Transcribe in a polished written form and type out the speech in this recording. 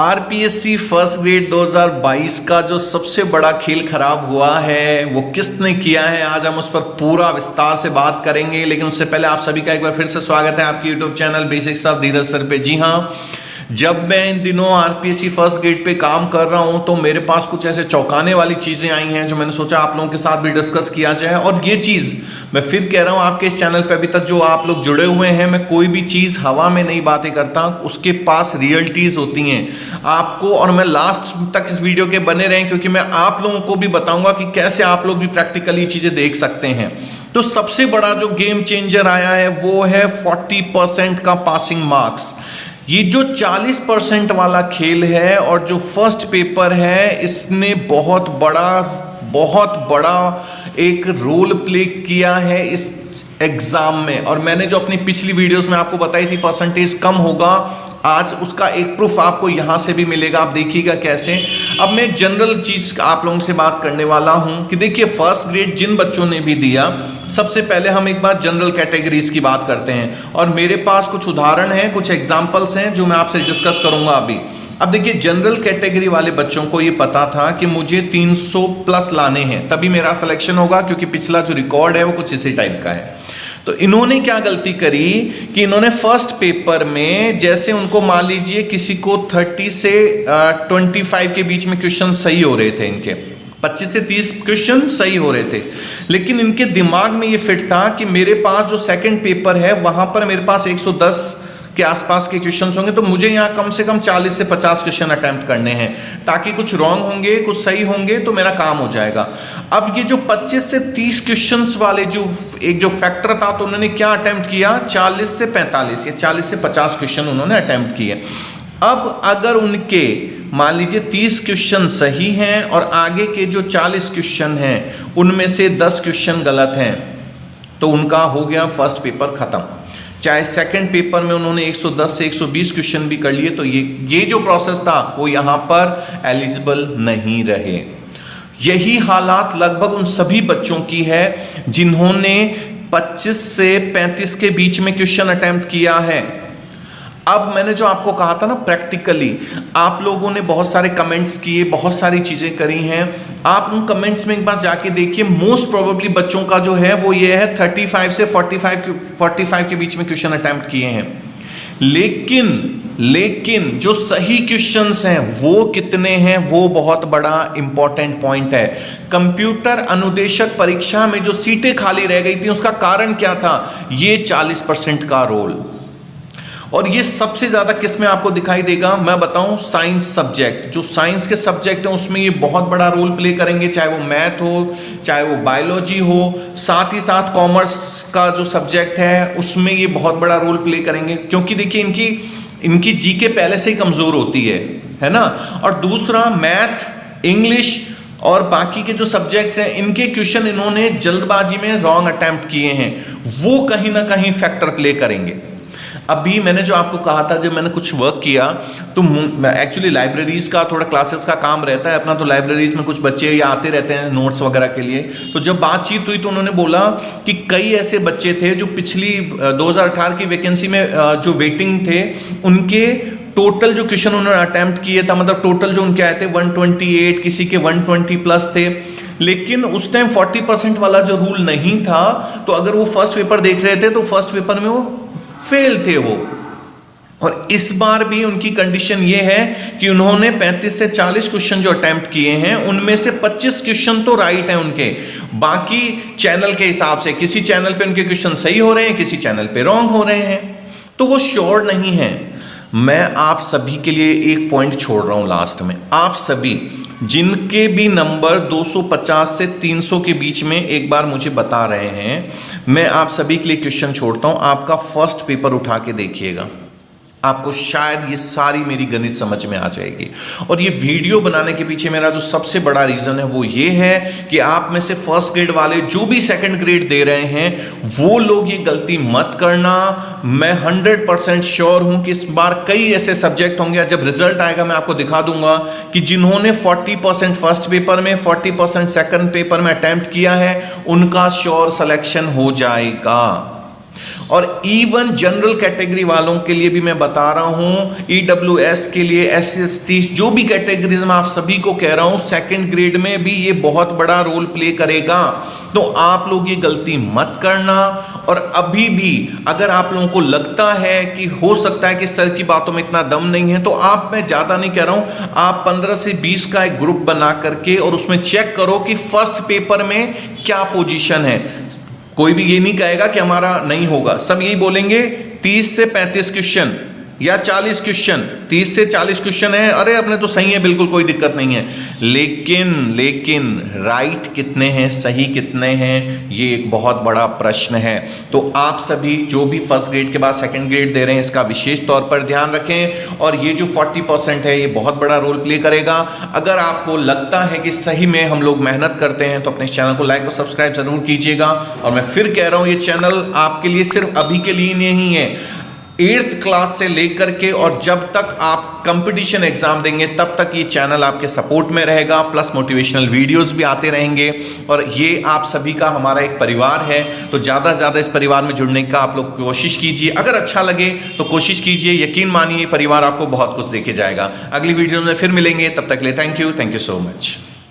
RPSC first grade 2022 का जो सबसे बड़ा खेल खराब हुआ है वो किसने किया है, आज हम उस पर पूरा विस्तार से बात करेंगे। लेकिन उससे पहले आप सभी का एक बार फिर से स्वागत है आपके YouTube channel basics of Dheeraj sir पे। जी हाँ, जब मैं इन दिनों आरपीएससी फर्स्ट ग्रेड पे काम कर रहा हूं तो मेरे पास कुछ ऐसे चौंकाने वाली चीजें आई हैं जो मैंने सोचा आप लोगों के साथ भी डिस्कस किया जाए। और ये चीज मैं फिर कह रहा हूं, आपके इस चैनल पे अभी तक जो आप लोग जुड़े हुए हैं, मैं कोई भी चीज हवा में नहीं बातें करता, उसके पास रियलिटीज होती हैं आपको। और मैं लास्ट तक इस वीडियो के बने रहें क्योंकि मैं आप लोगों को भी बताऊंगा कि कैसे आप लोग भी प्रैक्टिकली चीजें देख सकते हैं। तो सबसे बड़ा जो गेम चेंजर आया है वो है 40% का पासिंग मार्क्स। ये जो 40% वाला खेल है और जो फर्स्ट पेपर है, इसने बहुत बड़ा एक रोल प्ले किया है इस एग्जाम में। और मैंने जो अपनी पिछली वीडियोस में आपको बताई थी परसेंटेज कम होगा, आज उसका एक प्रूफ आपको यहां से भी मिलेगा। आप देखिएगा कैसे। अब मैं एक जनरल चीज आप लोगों से बात करने वाला हूं कि देखिए, फर्स्ट ग्रेड जिन बच्चों ने भी दिया, सबसे पहले हम एक बार जनरल कैटेगरीज की बात करते हैं। और मेरे पास कुछ उदाहरण हैं, कुछ एग्जाम्पल्स हैं जो मैं आपसे डिस्कस करूंगा अभी। अब देखिए, जनरल कैटेगरी वाले बच्चों को ये पता था कि मुझे 300 प्लस लाने हैं, तभी मेरा सिलेक्शन होगा, क्योंकि पिछला जो रिकॉर्ड है वो कुछ इसी टाइप का है। तो इन्होंने क्या गलती करी कि इन्होंने फर्स्ट पेपर में, जैसे उनको मान लीजिए किसी को 30 से 25 के बीच में क्वेश्चन सही हो रहे थे, इनके 25 से 30 क्वेश्चन सही हो रहे थे, लेकिन इनके दिमाग में ये फिट था कि मेरे पास जो सेकंड पेपर है वहां पर मेरे पास 110 के आसपास के क्वेश्चंस होंगे, तो मुझे यहाँ कम से कम 40 से 50 क्वेश्चन अटेम्प्ट करने हैं, ताकि कुछ रॉन्ग होंगे कुछ सही होंगे तो मेरा काम हो जाएगा। अब ये जो 25 से 30 क्वेश्चंस वाले जो फैक्टर था, तो उन्होंने क्या अटेम्प्ट किया, 40 से 45 या 40 से 50 क्वेश्चन उन्होंने अटेम्प्ट किए। अब अगर उनके मान लीजिए 30 क्वेश्चन सही हैं और आगे के जो 40 क्वेश्चन हैं उनमें से 10 क्वेश्चन गलत हैं, तो उनका हो गया फर्स्ट पेपर खत्म। चाहे सेकंड पेपर में उन्होंने 110 से 120 क्वेश्चन भी कर लिए, तो ये जो प्रोसेस था वो यहां पर एलिजिबल नहीं रहे। यही हालात लगभग उन सभी बच्चों की है जिन्होंने 25 से 35 के बीच में क्वेश्चन अटेम्प्ट किया है। अब मैंने जो आपको कहा था ना, प्रैक्टिकली आप लोगों ने बहुत सारे कमेंट्स किए, बहुत सारी चीजें करी हैं। आप उन कमेंट्स में एक बार जाके देखिए, मोस्ट प्रोबेबली बच्चों का जो है वो ये है 35 से 45 के बीच में क्वेश्चन अटेम्प्ट किए हैं। लेकिन जो सही क्वेश्चंस हैं वो कितने हैं, वो बहुत बड़ा इंपॉर्टेंट पॉइंट है। कंप्यूटर अनुदेशक परीक्षा में जो सीटें खाली रह गई थी, उसका कारण क्या था, ये 40% का रोल। और ये सबसे ज्यादा किस में आपको दिखाई देगा, मैं बताऊं, साइंस सब्जेक्ट। जो साइंस के सब्जेक्ट हैं उसमें ये बहुत बड़ा रोल प्ले करेंगे, चाहे वो मैथ हो, चाहे वो बायोलॉजी हो, साथ ही साथ कॉमर्स का जो सब्जेक्ट है उसमें ये बहुत बड़ा रोल प्ले करेंगे। क्योंकि देखिए, इनकी जीके पहले से ही कमजोर होती है ना। और दूसरा, मैथ, इंग्लिश और बाकी के जो सब्जेक्ट्स हैं, इनके क्वेश्चन इन्होंने जल्दबाजी में रॉन्ग अटेम्प्ट किए हैं, वो कहीं ना कहीं फैक्टर प्ले करेंगे। अभी मैंने जो आपको कहा था, जब मैंने कुछ वर्क किया तो एक्चुअली लाइब्रेरीज का थोड़ा क्लासेस का काम रहता है अपना, तो लाइब्रेरीज में कुछ बच्चे या आते रहते हैं नोट्स वगैरह के लिए। तो जब बातचीत हुई तो उन्होंने बोला कि कई ऐसे बच्चे थे जो पिछली 2018 की वैकेंसी में जो वेटिंग थे, उनके टोटल जो क्वेश्चन उन्होंने अटेम्प्ट किए था, मतलब टोटल जो उनके आए थे 128, किसी के 120 प्लस थे। लेकिन उस टाइम 40% वाला जो रूल नहीं था, तो अगर वो फर्स्ट पेपर देख रहे थे तो फर्स्ट पेपर में वो फेल थे वो। और इस बार भी उनकी कंडीशन ये है कि उन्होंने 35 से 40 क्वेश्चन जो अटेम्प्ट किए हैं, उनमें से 25 क्वेश्चन तो राइट हैं उनके, बाकी चैनल के हिसाब से किसी चैनल पे उनके क्वेश्चन सही हो रहे हैं, किसी चैनल पे रॉन्ग हो रहे हैं, तो वो श्योर नहीं है। मैं आप सभी के लिए एक पॉइंट छोड़ रहा हूं लास्ट में। आप सभी जिनके भी नंबर 250 से 300 के बीच में एक बार मुझे बता रहे हैं, मैं आप सभी के लिए क्वेश्चन छोड़ता हूं। आपका फर्स्ट पेपर उठा के देखिएगा, आपको शायद ये सारी मेरी गणित समझ में आ जाएगी। और ये वीडियो बनाने के पीछे मेरा जो सबसे बड़ा रीजन है वो ये है कि आप में से फर्स्ट ग्रेड वाले जो भी सेकंड ग्रेड दे रहे हैं, वो लोग ये गलती मत करना। मैं 100% श्योर हूं कि इस बार कई ऐसे सब्जेक्ट होंगे, जब रिजल्ट आएगा मैं आपको दिखा दूंगा कि जिन्होंने 40% फर्स्ट पेपर में, 40% सेकंड पेपर में अटेम्प्ट किया है, उनका श्योर सिलेक्शन हो जाएगा। और इवन जनरल कैटेगरी वालों के लिए भी मैं बता रहा हूं, ईडब्ल्यूएस के लिए, SC/ST जो भी कैटेगरीज में आप सभी को कह रहा हूं, सेकंड ग्रेड में भी ये बहुत बड़ा रोल प्ले करेगा। तो आप लोग ये गलती मत करना। और अभी भी अगर आप लोगों को लगता है कि हो सकता है कि सर की बातों में इतना दम नहीं है, तो मैं ज्यादा नहीं कह रहा हूं, आप 15 से 20 का एक ग्रुप बना करके और उसमें चेक करो कि फर्स्ट पेपर में क्या पोजीशन है। कोई भी ये नहीं कहेगा कि हमारा नहीं होगा, सब यही बोलेंगे 30 से 35 क्वेश्चन या 40 क्वेश्चन, 30 से 40 क्वेश्चन है, अरे अपने तो सही है, बिल्कुल कोई दिक्कत नहीं है। लेकिन राइट कितने हैं, सही कितने हैं, ये एक बहुत बड़ा प्रश्न है। तो आप सभी जो भी फर्स्ट ग्रेड के बाद सेकंड ग्रेड दे रहे हैं, इसका विशेष तौर पर ध्यान रखें। और ये जो 40% है, ये बहुत बड़ा रोल प्ले करेगा। अगर आपको लगता है कि सही में हम लोग मेहनत करते हैं, तो अपने चैनल को लाइक और सब्सक्राइब जरूर कीजिएगा। और मैं फिर कह रहा हूं, ये चैनल आपके लिए सिर्फ अभी के लिए नहीं है, 8th क्लास से लेकर के और जब तक आप कंपटीशन एग्जाम देंगे तब तक ये चैनल आपके सपोर्ट में रहेगा, प्लस मोटिवेशनल वीडियोस भी आते रहेंगे। और ये आप सभी का हमारा एक परिवार है, तो ज़्यादा से ज़्यादा इस परिवार में जुड़ने का आप लोग कोशिश कीजिए। अगर अच्छा लगे तो कोशिश कीजिए, यकीन मानिए परिवार आपको बहुत कुछ देके जाएगा। अगली वीडियो में फिर मिलेंगे, तब तक के लिए थैंक यू सो मच।